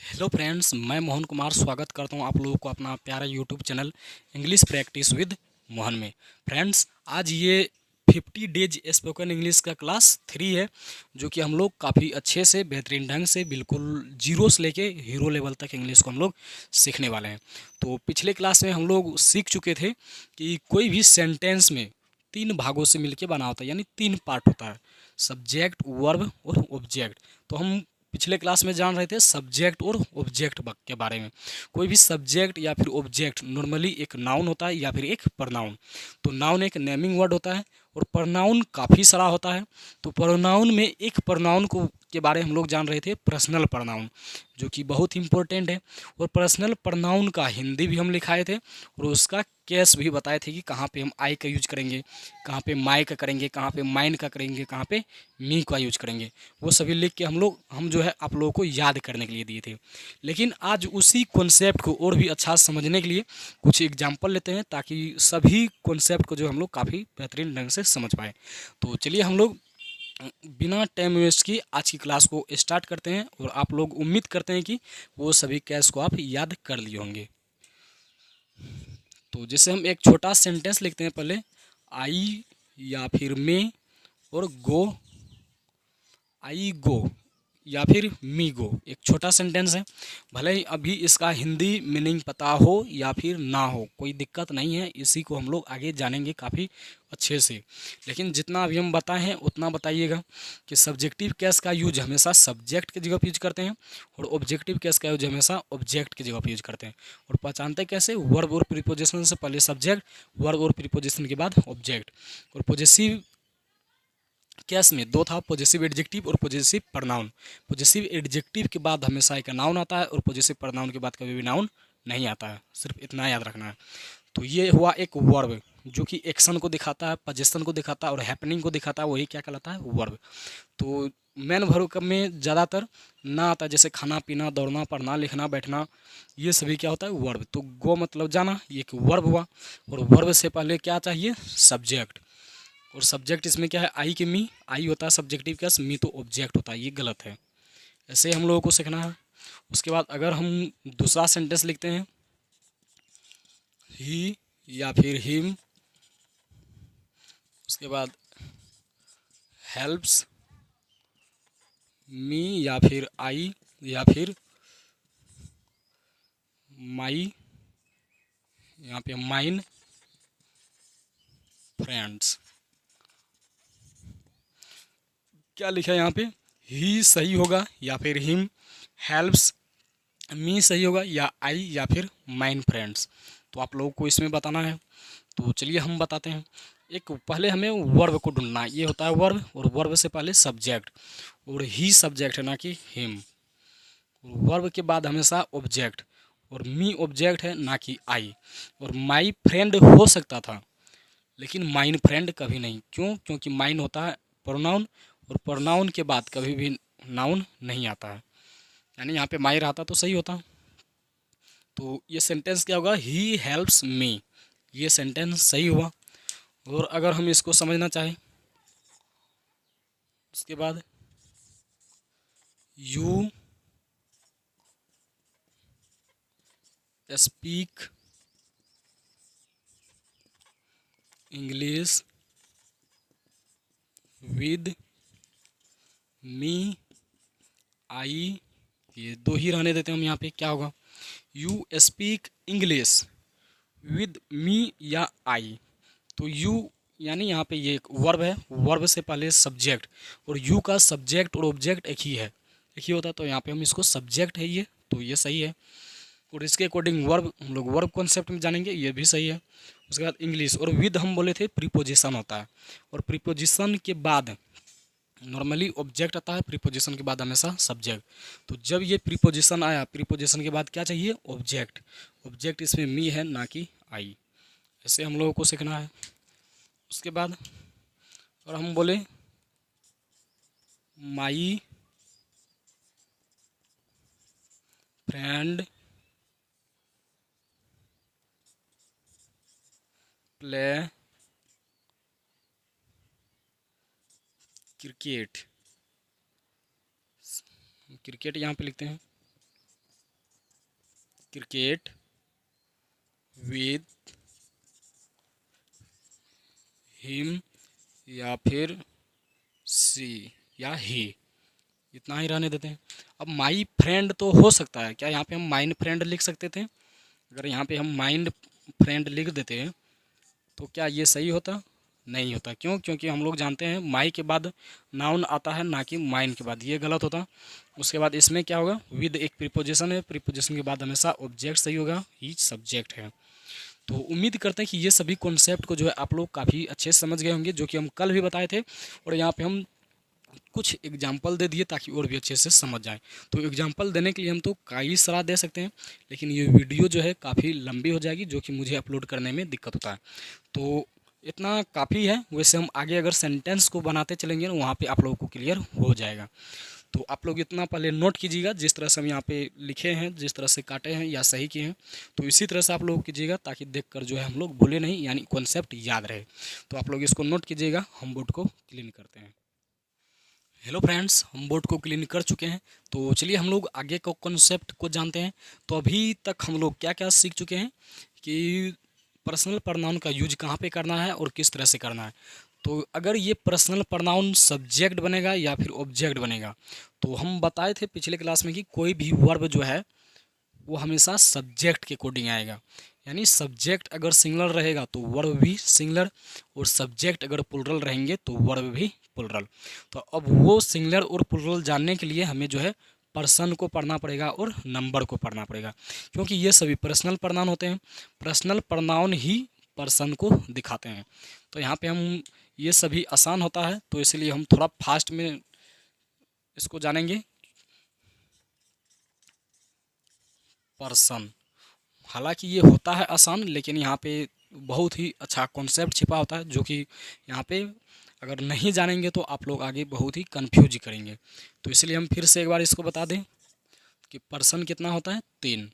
Hello friends, मैं मोहन कुमार स्वागत करता हूं आप लोगों को अपना प्यारा YouTube channel English practice with Mohan में। फ्रेंड्स, आज ये 50 डेज स्पोकन इंग्लिश का क्लास 3 है, जो कि हम लोग काफ़ी अच्छे से बेहतरीन ढंग से बिल्कुल जीरो से लेके हीरो लेवल तक इंग्लिश को हम लोग सीखने वाले हैं। तो पिछले क्लास में हम लोग सीख चुके थे कि कोई भी सेंटेंस में 3 भागों से मिलके बना होता है, यानी 3 पार्ट होता है: सब्जेक्ट, वर्ब और ऑब्जेक्ट। तो हम पिछले क्लास में जान रहे थे सब्जेक्ट और ऑब्जेक्ट के बारे में। कोई भी सब्जेक्ट या फिर ऑब्जेक्ट नॉर्मली एक नाउन होता है या फिर एक प्रनाउन। तो नाउन एक नेमिंग वर्ड होता है और प्रनाउन काफ़ी सारा होता है। तो प्रनाउन में एक प्रनाउन को के बारे में हम लोग जान रहे थे, पर्सनल प्रनाउन, जो कि बहुत इंपॉर्टेंट है। और पर्सनल प्रनाउन का हिंदी भी हम लिखाए थे और उसका केस भी बताए थे कि कहाँ पे हम आई का यूज करेंगे, कहाँ पे माई का करेंगे, कहाँ पे माइन का करेंगे, कहाँ पे मी का यूज करेंगे। वो सभी लिख के हम जो है आप लोगों को याद करने के लिए दिए थे। लेकिन आज उसी कॉन्सेप्ट को और भी अच्छा समझने के लिए कुछ एग्जाम्पल लेते हैं, ताकि सभी कॉन्सेप्ट को जो हम लोग काफ़ी बेहतरीन ढंग से समझ पाएँ। तो चलिए हम लोग बिना टाइम वेस्ट की आज की क्लास को स्टार्ट करते हैं, और आप लोग उम्मीद करते हैं कि वो सभी कैस को आप याद कर लिए होंगे। तो जैसे हम एक छोटा सेंटेंस लिखते हैं पहले, आई या फिर मे और गो, आई गो या फिर मी गो, एक छोटा सेंटेंस है। भले ही अभी इसका हिंदी मीनिंग पता हो या फिर ना हो, कोई दिक्कत नहीं है, इसी को हम लोग आगे जानेंगे काफ़ी अच्छे से। लेकिन जितना अभी हम बताए हैं उतना बताइएगा कि सब्जेक्टिव केस का यूज हमेशा सब्जेक्ट की जगह पर यूज करते हैं और ऑब्जेक्टिव केस का यूज हमेशा ऑब्जेक्ट की जगह पर यूज करते हैं। और पहचानते कैसे? वर्ब और प्रीपोजिशन से पहले सब्जेक्ट, वर्ब और प्रीपोजिशन के बाद ऑब्जेक्ट। और पॉजेसिव केस में दो था, पॉजेसिव एडजेक्टिव और पॉजेसिव प्रनाउन। पॉजेसिव एडजेक्टिव के बाद हमेशा एक नाउन आता है और पॉजेसिव प्रनाउन के बाद कभी भी नाउन नहीं आता है, सिर्फ इतना याद रखना है। तो ये हुआ एक वर्ब, जो कि एक्शन को दिखाता है, पोजीशन को दिखाता है और हैपनिंग को दिखाता है, वही क्या कहलाता है? वर्ब। तो मेन वर्ब में ज़्यादातर ना आता है, जैसे खाना पीना, दौड़ना, पढ़ना, लिखना, बैठना, ये सभी क्या होता है? वर्ब। तो गो मतलब जाना, ये एक वर्ब हुआ। और वर्ब से पहले क्या चाहिए? सब्जेक्ट। और सब्जेक्ट इसमें क्या है? आई के मी, आई होता है सब्जेक्टिव केस, मी तो ऑब्जेक्ट होता है, ये गलत है। ऐसे हम लोगों को सीखना है। उसके बाद अगर हम दूसरा सेंटेंस लिखते हैं, ही या फिर हिम, उसके बाद हेल्प्स मी या फिर आई या फिर माई, यहाँ पे माइन फ्रेंड्स। क्या लिखा है यहाँ पे? ही सही होगा या फिर हिम, हेल्प्स मी सही होगा, या आई या फिर माइन फ्रेंड्स। तो आप लोगों को इसमें बताना है। तो चलिए हम बताते हैं। एक पहले हमें वर्ब को ढूंढना है, ये होता है वर्ब, और वर्ब से पहले सब्जेक्ट, और ही सब्जेक्ट है ना कि हिम। वर्ब के बाद हमेशा ऑब्जेक्ट, और मी ऑब्जेक्ट है ना कि आई। और माई फ्रेंड हो सकता था, लेकिन माइन फ्रेंड कभी नहीं। क्यों? क्योंकि माइन होता है प्रोनाउन, और प्रोनाउन के बाद कभी भी नाउन नहीं आता है, यानी यहाँ पे माई रहता तो सही होता। तो ये सेंटेंस क्या होगा? ही हेल्प्स मी, ये सेंटेंस सही हुआ। और अगर हम इसको समझना चाहें, उसके बाद you speak English with me, I, ये दो ही रहने देते हैं हम यहाँ पे। क्या होगा? यू स्पीक इंग्लिश विद मी या आई। तो यू यानी यहाँ पे ये एक वर्ब है, वर्ब से पहले सब्जेक्ट, और यू का सब्जेक्ट और ऑब्जेक्ट एक ही होता है, तो यहाँ पे हम इसको सब्जेक्ट है ये, तो ये सही है। और इसके अकॉर्डिंग वर्ब हम लोग वर्ब कॉन्सेप्ट में जानेंगे, ये भी सही है। उसके बाद इंग्लिश, और विद हम बोले थे प्रीपोजिशन होता है, और प्रीपोजिशन के बाद नॉर्मली ऑब्जेक्ट आता है, प्रीपोजिशन के बाद हमेशा सब्जेक्ट। तो जब ये प्रीपोजिशन आया, प्रीपोजिशन के बाद क्या चाहिए? ऑब्जेक्ट। ऑब्जेक्ट इसमें मी है ना कि आई। ऐसे हम लोगों को सीखना है। उसके बाद और हम बोले my friend play cricket, cricket यहाँ पे लिखते हैं, क्रिकेट विद हिम या फिर सी या ही, इतना ही रहने देते हैं। अब माई फ्रेंड तो हो सकता है, क्या यहाँ पे हम माइंड फ्रेंड लिख सकते थे? अगर यहाँ पे हम माइंड फ्रेंड लिख देते हैं तो क्या ये सही होता? नहीं होता। क्यों? क्योंकि हम लोग जानते हैं माई के बाद नाउन आता है, ना कि माइंड के बाद, ये गलत होता। उसके बाद इसमें क्या होगा? विद एक प्रीपोजिशन है, प्रीपोजिशन के बाद हमेशा ऑब्जेक्ट सही होगा, ही सब्जेक्ट है। तो उम्मीद करते हैं कि ये सभी कॉन्सेप्ट को जो है आप लोग काफ़ी अच्छे से समझ गए होंगे, जो कि हम कल भी बताए थे, और यहाँ पे हम कुछ एग्जाम्पल दे दिए ताकि और भी अच्छे से समझ जाए। तो एग्जाम्पल देने के लिए हम तो कई सलाह दे सकते हैं, लेकिन ये वीडियो जो है काफ़ी लंबी हो जाएगी, जो कि मुझे अपलोड करने में दिक्कत होता है। तो इतना काफ़ी है। वैसे हम आगे अगर सेंटेंस को बनाते चलेंगे ना, वहाँ पे आप लोगों को क्लियर हो जाएगा। तो आप लोग इतना पहले नोट कीजिएगा, जिस तरह से हम यहाँ पे लिखे हैं, जिस तरह से काटे हैं या सही किए हैं, तो इसी तरह से आप लोग कीजिएगा, ताकि देखकर जो है हम लोग भूले नहीं, यानी कॉन्सेप्ट याद रहे। तो आप लोग इसको नोट कीजिएगा। हम बोर्ड को क्लीन करते हैं। हेलो फ्रेंड्स, हम बोर्ड को क्लीन कर चुके हैं। तो चलिए हम लोग आगे को कॉन्सेप्ट को जानते हैं। तो अभी तक हम लोग क्या क्या सीख चुके हैं कि पर्सनल प्रोनाउन का यूज कहाँ पे करना है और किस तरह से करना है। तो अगर ये पर्सनल प्रोनाउन सब्जेक्ट बनेगा या फिर ऑब्जेक्ट बनेगा, तो हम बताए थे पिछले क्लास में कि कोई भी वर्ब जो है वो हमेशा सब्जेक्ट के अकॉर्डिंग आएगा। यानी सब्जेक्ट अगर सिंगुलर रहेगा तो वर्ब भी सिंगुलर, और सब्जेक्ट अगर प्लुरल रहेंगे तो वर्ब भी प्लुरल। तो अब वो सिंगुलर और प्लुरल जानने के लिए हमें जो है पर्सन को पढ़ना पड़ेगा और नंबर को पढ़ना पड़ेगा, क्योंकि ये सभी पर्सनल प्रोनाउन होते हैं। पर्सनल प्रोनाउन ही पर्सन को दिखाते हैं। तो यहाँ पे हम ये सभी आसान होता है, तो इसलिए हम थोड़ा फास्ट में इसको जानेंगे। पर्सन, हालांकि ये होता है आसान, लेकिन यहाँ पे बहुत ही अच्छा कॉन्सेप्ट छिपा होता है, जो कि यहाँ पे अगर नहीं जानेंगे तो आप लोग आगे बहुत ही कंफ्यूज करेंगे। तो इसलिए हम फिर से एक बार इसको बता दें कि पर्सन कितना होता है? 3।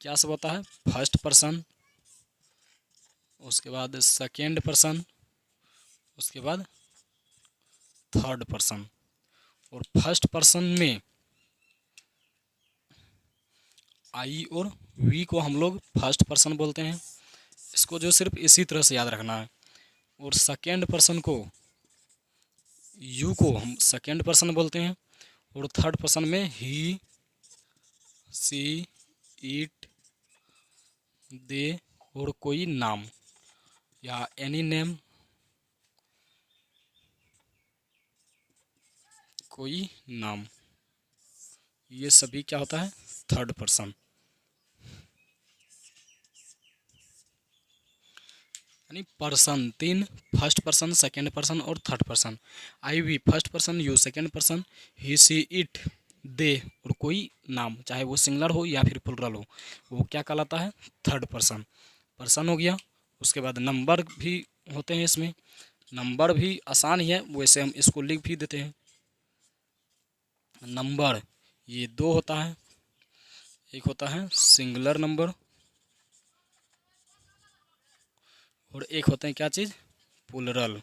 क्या सब होता है? फर्स्ट पर्सन, उसके बाद सेकेंड पर्सन, उसके बाद थर्ड पर्सन। और फर्स्ट पर्सन में आई और वी को हम लोग फर्स्ट पर्सन बोलते हैं। इसको जो सिर्फ इसी तरह से याद रखना है। और सेकेंड पर्सन को, यू को हम सेकेंड पर्सन बोलते हैं। और थर्ड पर्सन में ही, सी, इट, दे और कोई नाम या एनी नेम, कोई नाम, ये सभी क्या होता है? Third person. यानी person 3, first person, second person और third person. I we first person, you second person, he, she, it, they और कोई नाम, चाहे वो सिंगुलर हो या फिर प्लुरल हो, वो क्या कहलाता है? Third person. पर्सन हो गया। उसके बाद नंबर भी होते हैं इसमें। नंबर भी आसान ही है, वैसे हम इसको लिख भी देते हैं। नंबर ये 2 होता है। एक होता है सिंगुलर नंबर, और एक होते हैं क्या चीज़? प्लुरल।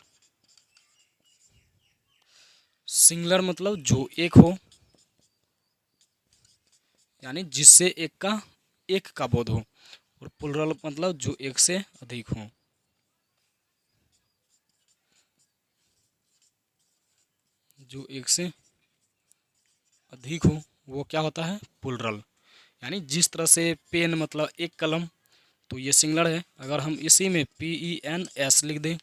सिंगुलर मतलब जो एक हो, यानी जिससे एक का बोध हो। और प्लुरल मतलब जो एक से अधिक हो। जो एक से अधिक हो वो क्या होता है? प्लुरल। यानी जिस तरह से पेन मतलब एक कलम, तो ये सिंगुलर है। अगर हम इसी में PEN S लिख दें,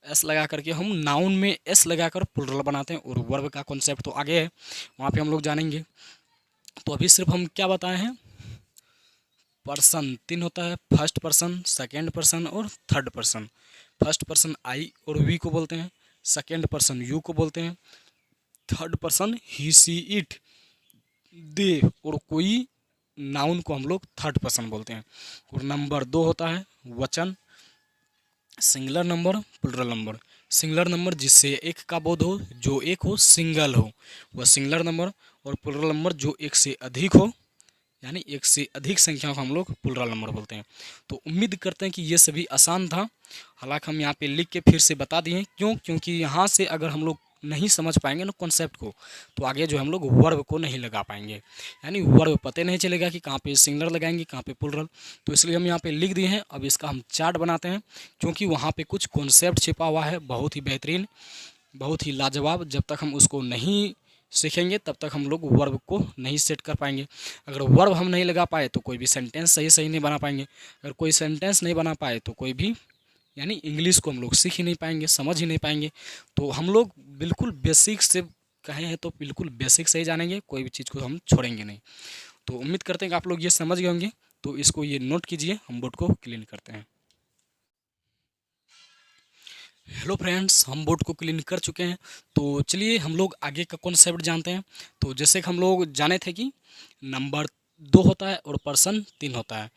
एस लगा करके हम नाउन में एस लगाकर प्लुरल बनाते हैं। और वर्ब का कॉन्सेप्ट तो आगे है, वहाँ पे हम लोग जानेंगे। तो अभी सिर्फ हम क्या बताए हैं? पर्सन 3 होता है। फर्स्ट पर्सन, सेकेंड पर्सन और third person. First person I और वी को बोलते हैं। सेकेंड पर्सन यू को बोलते हैं। Third person he, she, it, they और कोई नाउन को हम लोग थर्ड पर्सन बोलते हैं। और नंबर 2 होता है वचन, singular number, plural number. Singular number जिससे एक का बोध हो, जो एक हो, सिंगल हो, वह सिंगुलर नंबर। और प्लुरल नंबर जो एक से अधिक हो, यानी एक से अधिक संख्या को हम लोग प्लुरल नंबर बोलते हैं। तो उम्मीद करते हैं कि ये सभी आसान था। हालांकि हम यहाँ पे लिख के फिर से बता दिए। क्यों? क्योंकि यहाँ से अगर हम लोग नहीं समझ पाएंगे ना कॉन्सेप्ट को, तो आगे जो हम लोग वर्ब को नहीं लगा पाएंगे, यानी वर्ब पता नहीं चलेगा कि कहाँ पे सिंगुलर लगाएंगे कहाँ पे प्लुरल। तो इसलिए हम यहाँ पे लिख दिए हैं। अब इसका हम चार्ट बनाते हैं, क्योंकि वहाँ पे कुछ कॉन्सेप्ट छिपा हुआ है बहुत ही बेहतरीन, बहुत ही लाजवाब। जब तक हम उसको नहीं सीखेंगे तब तक हम लोग वर्ब को नहीं सेट कर पाएंगे। अगर वर्ब हम नहीं लगा पाए तो कोई भी सेंटेंस सही सही नहीं बना पाएंगे। अगर कोई सेंटेंस नहीं बना पाए तो कोई भी यानी इंग्लिश को हम लोग सीख ही नहीं पाएंगे, समझ ही नहीं पाएंगे। तो हम लोग बिल्कुल बेसिक से कहे हैं तो बिल्कुल बेसिक से ही जानेंगे, कोई भी चीज़ को हम छोड़ेंगे नहीं। तो उम्मीद करते हैं कि आप लोग ये समझ गए होंगे। तो इसको ये नोट कीजिए, हम बोर्ड को क्लीन करते हैं। हेलो फ्रेंड्स, हम बोर्ड को क्लीन कर चुके हैं। तो चलिए हम लोग आगे का कॉन्सेप्ट जानते हैं। तो जैसे कि हम लोग जाने थे कि नंबर 2 होता है और पर्सन 3 होता है।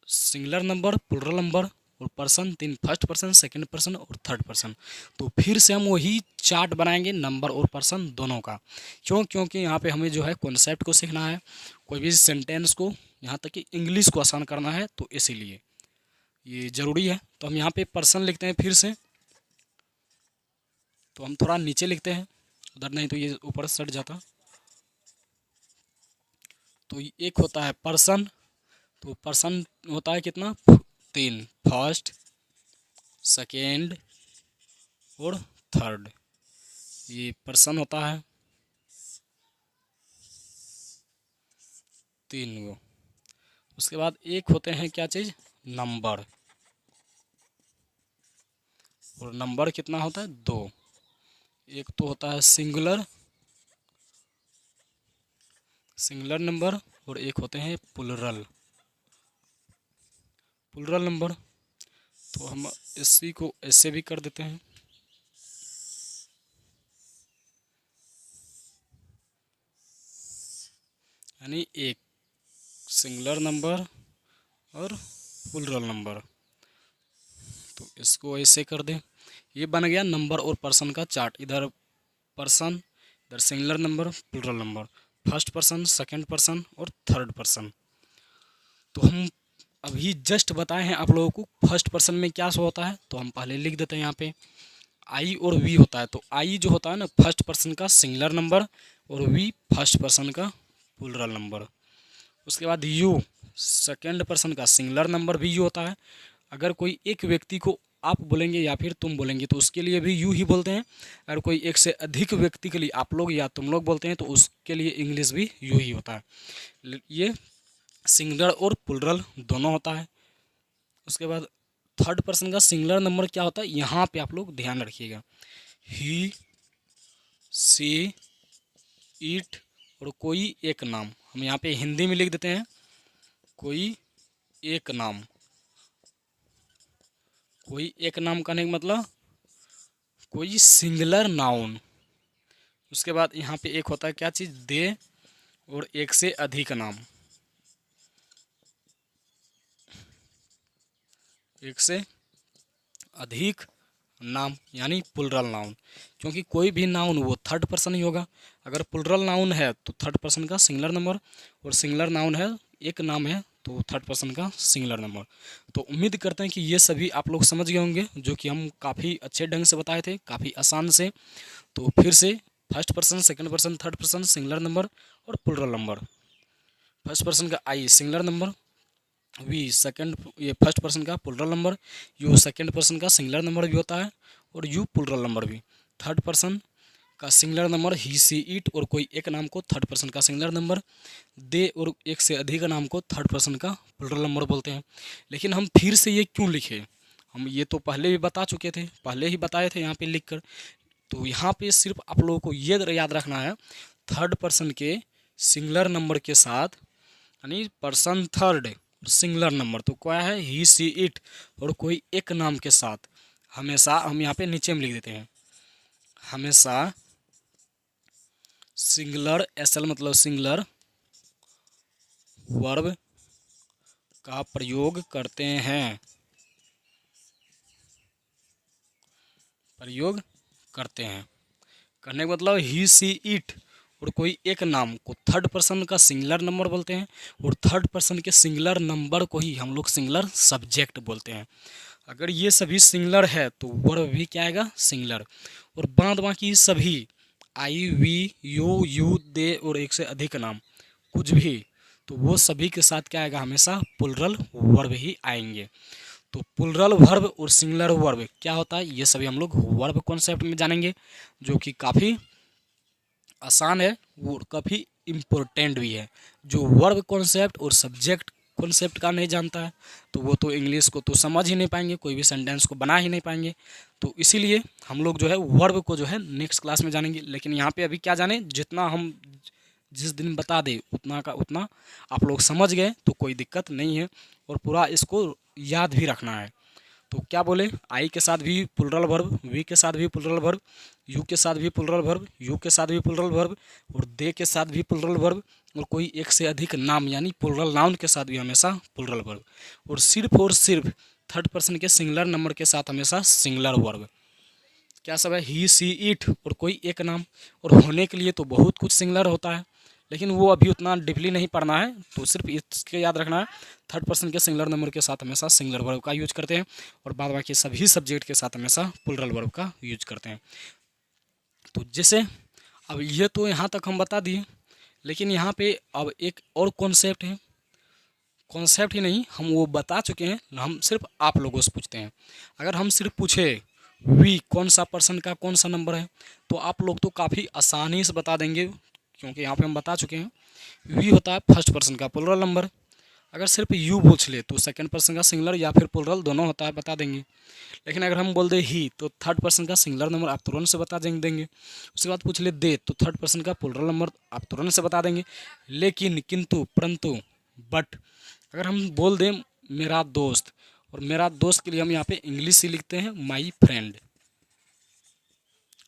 सिंगुलर नंबर, प्लुरल नंबर और person 3, first person, second person और थर्ड पर्सन। तो फिर से हम वही चार्ट बनाएंगे नंबर और पर्सन दोनों का। क्योंकि यहाँ पे हमें जो है कॉन्सेप्ट को सीखना है, कोई भी सेंटेंस को, यहाँ तक कि इंग्लिश को आसान करना है, तो इसीलिए ये ज़रूरी है। तो हम यहाँ पे पर्सन लिखते हैं फिर से। तो हम थोड़ा नीचे लिखते हैं, उधर नहीं तो ये ऊपर सट जाता। तो एक होता है पर्सन, तो पर्सन होता है कितना, 3, फर्स्ट, सेकेंड और थर्ड, ये पर्सन होता है 3 गो। उसके बाद एक होते हैं क्या चीज़, नंबर, और नंबर कितना होता है, 2। एक तो होता है सिंगुलर नंबर और एक होते हैं प्लुरल नंबर। तो हम इसी को ऐसे भी कर देते हैं, यानी एक सिंगुलर नंबर और प्लुरल नंबर। तो इसको ऐसे कर दें, ये बन गया नंबर और पर्सन का चार्ट। इधर पर्सन, इधर singular number, plural number, first person, second person और थर्ड पर्सन। तो हम अभी जस्ट बताए हैं आप लोगों को फर्स्ट पर्सन में क्या सो होता है। तो हम पहले लिख देते हैं यहाँ पे आई और वी होता है। तो आई जो होता है ना फर्स्ट पर्सन का सिंगुलर नंबर और वी फर्स्ट पर्सन का प्लुरल नंबर। उसके बाद यू सेकंड पर्सन का सिंगुलर नंबर भी यू होता है। अगर कोई एक व्यक्ति को आप बोलेंगे या फिर तुम बोलेंगे तो उसके लिए भी यू ही बोलते हैं। अगर कोई एक से अधिक व्यक्ति के लिए आप लोग या तुम लोग बोलते हैं तो उसके लिए इंग्लिश भी यू ही होता है। ये सिंगुलर और प्लुरल दोनों होता है। उसके बाद थर्ड पर्सन का सिंगुलर नंबर क्या होता है, यहाँ पे आप लोग ध्यान रखिएगा, ही, सी, इट और कोई एक नाम। हम यहाँ पे हिंदी में लिख देते हैं कोई एक नाम। कोई एक नाम कहने का मतलब कोई सिंगुलर नाउन। उसके बाद यहाँ पे एक होता है क्या चीज़, दे और एक से अधिक नाम, एक से अधिक नाम यानी प्लुरल नाउन। क्योंकि कोई भी नाउन वो थर्ड पर्सन ही होगा। अगर प्लुरल नाउन है तो थर्ड पर्सन का सिंगुलर नंबर, और सिंगुलर नाउन है एक नाम है तो थर्ड पर्सन का सिंगुलर नंबर। तो उम्मीद करते हैं कि ये सभी आप लोग समझ गए होंगे, जो कि हम काफ़ी अच्छे ढंग से बताए थे, काफ़ी आसान से। तो फिर से first person, second person, third person, singular number और प्लुरल नंबर। फर्स्ट पर्सन का I singular number, we second, ये फर्स्ट पर्सन का plural number, you second person का सिंगुलर नंबर भी होता है और यू प्लुरल नंबर भी। थर्ड पर्सन का singular number he, she, it और कोई एक नाम को थर्ड पर्सन का सिंगुलर नंबर, दे और एक से अधिक नाम को थर्ड पर्सन का प्लुरल नंबर बोलते हैं। लेकिन हम फिर से ये क्यों लिखे, हम ये तो पहले भी बता चुके थे, पहले ही बताए थे यहाँ पे लिख कर। तो यहाँ पे सिर्फ आप लोगों को ये याद रखना है, थर्ड पर्सन के सिंगुलर नंबर के साथ, यानी पर्सन थर्ड सिंगुलर नंबर तो क्या है, ही, सी, इट और कोई एक नाम के साथ हमेशा, हम यहाँ पे नीचे में लिख देते हैं, हमेशा सिंगुलर, एसएल मतलब सिंगुलर वर्ब का प्रयोग करते हैं, प्रयोग करते हैं। करने का मतलब ही, सी, इट और कोई एक नाम को थर्ड पर्सन का सिंगुलर नंबर बोलते हैं, और थर्ड पर्सन के सिंगुलर नंबर को ही हम लोग सिंगुलर सब्जेक्ट बोलते हैं। अगर ये सभी सिंगुलर है तो वर्ब भी क्या आएगा, सिंगुलर। और बाद बाकी सभी आई, वी, यू, दे और एक से अधिक नाम कुछ भी, तो वो सभी के साथ क्या आएगा, हमेशा प्लुरल वर्ब ही आएंगे। तो प्लुरल वर्ब और सिंगुलर वर्ब क्या होता है, ये सभी हम लोग वर्ब कॉन्सेप्ट में जानेंगे, जो कि काफ़ी आसान है वो काफ़ी इम्पोर्टेंट भी है। जो वर्ब कॉन्सेप्ट और सब्जेक्ट कॉन्सेप्ट का नहीं जानता है तो वो तो इंग्लिश को तो समझ ही नहीं पाएंगे, कोई भी सेंटेंस को बना ही नहीं पाएंगे। तो इसीलिए हम लोग जो है वर्ब को जो है नेक्स्ट क्लास में जानेंगे। लेकिन यहाँ पे अभी क्या जाने, जितना हम जिस दिन बता दे उतना का उतना आप लोग समझ गए तो कोई दिक्कत नहीं है, और पूरा इसको याद भी रखना है। तो क्या बोले, आई के साथ भी प्लुरल वर्ब, वी के साथ भी प्लुरल वर्ब, यू के साथ भी प्लुरल वर्ब, यू के साथ भी प्लुरल वर्ब, और दे के साथ भी प्लुरल वर्ब, और कोई एक से अधिक नाम यानी प्लुरल नाउन के साथ भी हमेशा प्लुरल वर्ब, और सिर्फ थर्ड पर्सन के सिंगुलर नंबर के साथ हमेशा सिंगुलर वर्ब। क्या सब है, ही, सी, इट और कोई एक नाम। और होने के लिए तो बहुत कुछ सिंगुलर होता है, लेकिन वो अभी उतना डीपली नहीं पढ़ना है, तो सिर्फ इसके याद रखना है थर्ड पर्सन के सिंगुलर नंबर के साथ हमेशा सिंगुलर वर्ब का यूज करते हैं, और बाद बाकी सभी सब्जेक्ट के साथ हमेशा प्लुरल वर्ब का यूज करते हैं। तो जैसे अब ये तो यहाँ तक हम बता दिए, लेकिन यहाँ पे अब एक और कॉन्सेप्ट है, कॉन्सेप्ट ही नहीं हम वो बता चुके हैं, हम सिर्फ आप लोगों से पूछते हैं। अगर हम सिर्फ पूछे वी कौन सा पर्सन का कौन सा नंबर है, तो आप लोग तो काफ़ी आसानी से बता देंगे, क्योंकि यहाँ पे हम बता चुके हैं वी होता है फर्स्ट पर्सन का प्लुरल नंबर। अगर सिर्फ यू पूछ ले तो सेकंड पर्सन का सिंगुलर या फिर प्लुरल दोनों होता है, बता देंगे। लेकिन अगर हम बोल दे ही तो थर्ड पर्सन का सिंगुलर नंबर आप तुरंत से बता देंगे। उसके बाद पूछ ले दे तो थर्ड पर्सन का प्लुरल नंबर आप तुरंत से बता देंगे। लेकिन, किंतु, परंतु, बट अगर हम बोल दें मेरा दोस्त, और मेरा दोस्त के लिए हम यहाँ पे इंग्लिश से लिखते हैं माई फ्रेंड।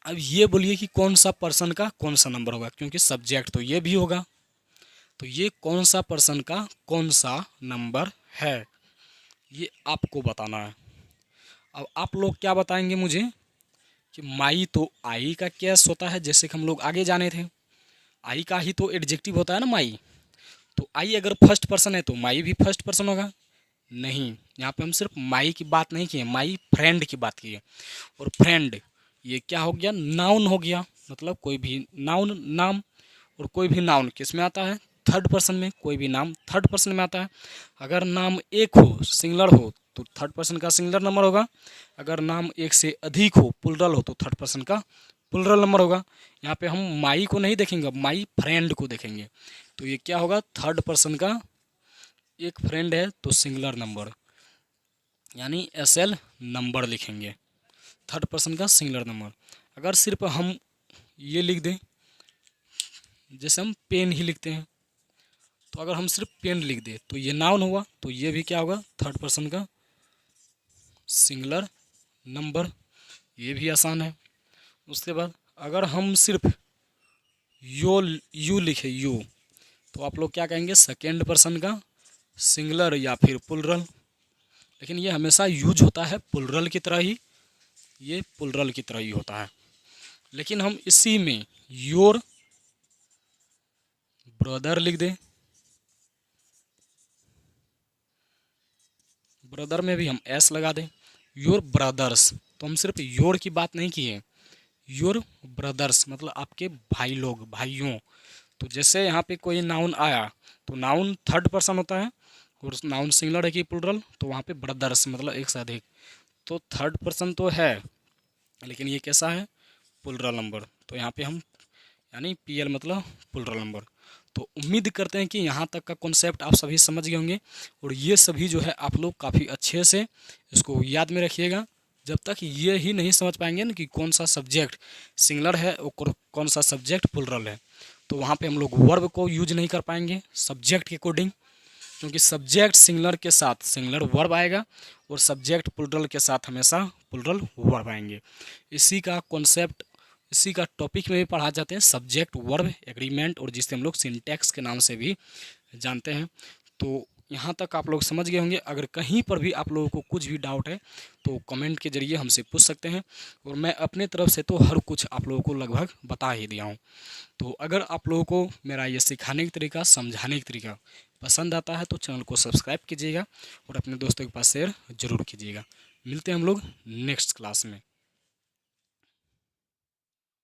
अब ये बोलिए कि कौन सा पर्सन का कौन सा नंबर होगा, क्योंकि सब्जेक्ट तो ये भी होगा, तो ये कौन सा पर्सन का कौन सा नंबर है ये आपको बताना है। अब आप लोग क्या बताएंगे मुझे कि माई तो आई का केस होता है, जैसे कि हम लोग आगे जाने थे, आई का ही तो एडजेक्टिव होता है ना माई। तो आई अगर फर्स्ट पर्सन है तो माई भी फर्स्ट पर्सन होगा, नहीं, यहाँ पे हम सिर्फ माई की बात नहीं किए, माई फ्रेंड की बात की है। और फ्रेंड ये क्या हो गया, नाउन हो गया, मतलब कोई भी नाउन नाम, और कोई भी नाउन किस में आता है, थर्ड पर्सन में, कोई भी नाम थर्ड पर्सन में आता है। अगर नाम एक हो सिंगुलर हो तो थर्ड पर्सन का सिंगुलर नंबर होगा, अगर नाम एक से अधिक हो प्लुरल हो तो थर्ड पर्सन का प्लुरल नंबर होगा। यहाँ पे हम माई को नहीं देखेंगे, माई फ्रेंड को देखेंगे, तो ये क्या होगा, थर्ड पर्सन का एक फ्रेंड है तो सिंगुलर नंबर यानी एसएल नंबर लिखेंगे, थर्ड पर्सन का सिंगुलर नंबर। अगर सिर्फ हम ये लिख दें, जैसे हम पेन ही लिखते हैं, तो अगर हम सिर्फ पेन लिख दें तो ये नाउन हुआ, तो ये भी क्या होगा, थर्ड पर्सन का सिंगुलर नंबर, ये भी आसान है। उसके बाद अगर हम सिर्फ यू लिखे यू, तो आप लोग क्या कहेंगे, सेकेंड पर्सन का सिंगुलर या फिर प्लुरल, लेकिन ये हमेशा यूज होता है प्लुरल की तरह ही, ये प्लुरल की तरह ही होता है। लेकिन हम इसी में योर ब्रदर लिख दें, ब्रदर में भी हम एस लगा दें, योर ब्रदर्स, तो हम सिर्फ योर की बात नहीं की है, योर ब्रदर्स मतलब आपके भाई लोग, भाइयों। तो जैसे यहाँ पे कोई नाउन आया तो नाउन थर्ड पर्सन होता है, और नाउन सिंगुलर है कि प्लुरल, तो वहाँ पे ब्रदर्स मतलब एक से अधिक, तो थर्ड पर्सन तो है लेकिन ये कैसा है, प्लुरल नंबर, तो यहाँ पे हम यानी पीएल मतलब प्लुरल नंबर। तो उम्मीद करते हैं कि यहाँ तक का कॉन्सेप्ट आप सभी समझ गए होंगे, और ये सभी जो है आप लोग काफ़ी अच्छे से इसको याद में रखिएगा। जब तक ये ही नहीं समझ पाएंगे ना कि कौन सा सब्जेक्ट सिंगुलर है और कौन सा सब्जेक्ट प्लुरल है, तो वहाँ पे हम लोग वर्ब को यूज नहीं कर पाएंगे सब्जेक्ट के अकॉर्डिंग, क्योंकि सब्जेक्ट सिंगुलर के साथ सिंगुलर वर्ब आएगा, और सब्जेक्ट प्लुरल के साथ हमेशा प्लुरल वर्ब आएंगे। इसी का कॉन्सेप्ट, इसी का टॉपिक में भी पढ़ा जाते हैं सब्जेक्ट वर्ब एग्रीमेंट, और जिसे हम लोग सिंटैक्स के नाम से भी जानते हैं। तो यहाँ तक आप लोग समझ गए होंगे। अगर कहीं पर भी आप लोगों को कुछ भी डाउट है तो कमेंट के जरिए हमसे पूछ सकते हैं, और मैं अपने तरफ से तो हर कुछ आप लोगों को लगभग बता ही दिया हूँ। तो अगर आप लोगों को मेरा ये सिखाने का तरीका, समझाने का तरीका पसंद आता है तो चैनल को सब्सक्राइब कीजिएगा, और अपने दोस्तों के पास शेयर ज़रूर कीजिएगा। मिलते हैं हम लोग नेक्स्ट क्लास में।